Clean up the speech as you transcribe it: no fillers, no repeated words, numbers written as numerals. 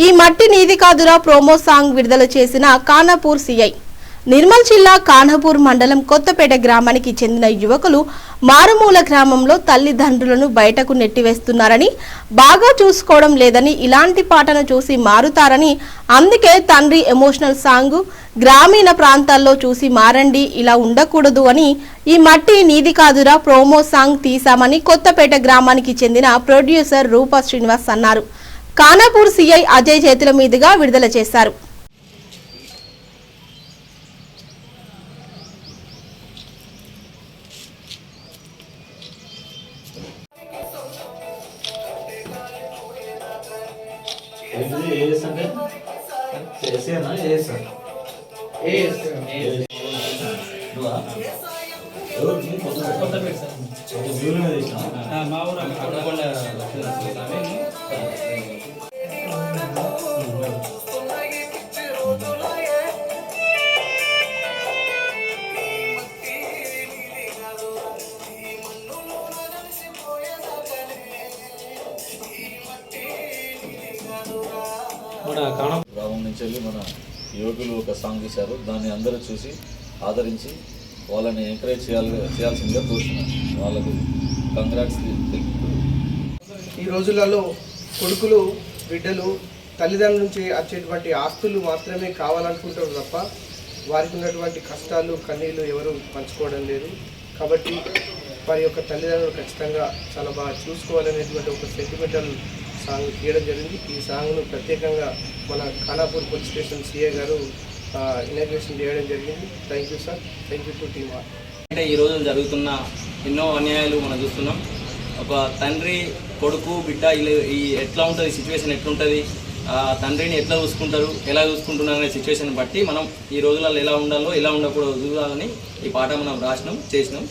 ఈ మట్టి నీది కాదురా ప్రోమో సాంగ్ విడుదల చేసిన ఖానాపూర్ సీఐ నిర్మల్ జిల్లా ఖానాపూర్ మండలం కొత్తపేట గ్రామానికి చెందిన యువకులు మారుమూల గ్రామంలో తల్లిదండ్రులను బయటకు నెట్టివేస్తున్నారని, బాగా చూసుకోవడం లేదని, ఇలాంటి పాటను చూసి మారుతారని, అందుకే తండ్రి ఎమోషనల్ సాంగ్ గ్రామీణ ప్రాంతాల్లో చూసి మారండి, ఇలా ఉండకూడదు అని ఈ మట్టి నీది కాదురా ప్రోమో సాంగ్ తీశామని కొత్తపేట గ్రామానికి చెందిన ప్రొడ్యూసర్ రూపా శ్రీనివాస్ అన్నారు. ఖానాపూర్ సీఐ అజయ్ చేతుల మీదుగా విడుదల చేశారు. గ్రామం నుంచి వెళ్ళి మన యువకులు ఒక సాంగ్ తీశారు. దాన్ని అందరూ చూసి ఆదరించి వాళ్ళని ఎంకరేజ్ చేయాల్సిందిగా కోరుతున్నాను. వాళ్ళకు కంగ్రాట్స్. ఈ రోజులలో కొడుకులు బిడ్డలు తల్లిదండ్రుల నుంచి వచ్చేటువంటి ఆస్తులు మాత్రమే కావాలనుకుంటారు తప్ప వారికి ఉన్నటువంటి కష్టాలు కన్నీళ్ళు ఎవరు పంచుకోవడం లేదు. కాబట్టి వారి యొక్క తల్లిదండ్రులు ఖచ్చితంగా చాలా బాగా చూసుకోవాలనేటువంటి ఒక సెంటిమెంటల్ సాంగ్ తీయడం జరిగింది. ఈ సాంగ్ను ప్రత్యేకంగా మన ఖానాపూర్ పోలీస్ స్టేషన్ సిఐ గారు ఇనాగ్రేషన్ చేయడం జరిగింది. Thank you sir, thank you to team. అంటే ఈ రోజు జరుగుతున్న ఎన్నో అన్యాయాలు మనం చూస్తున్నాం. ఒక తండ్రి కొడుకు బిడ్డ ఈ ఎట్లా ఉంటుంది, సిచ్యువేషన్ ఎట్లుంటుంది, తండ్రిని ఎట్లా చూసుకుంటారు, ఎలా చూసుకుంటున్నారు అనే సిచ్యువేషన్ బట్టి మనం ఈ రోజులలో ఎలా ఉండాలో ఎలా ఉండకూడదు చూడాలని ఈ పాట మనం రాసినాం, చేసినాం.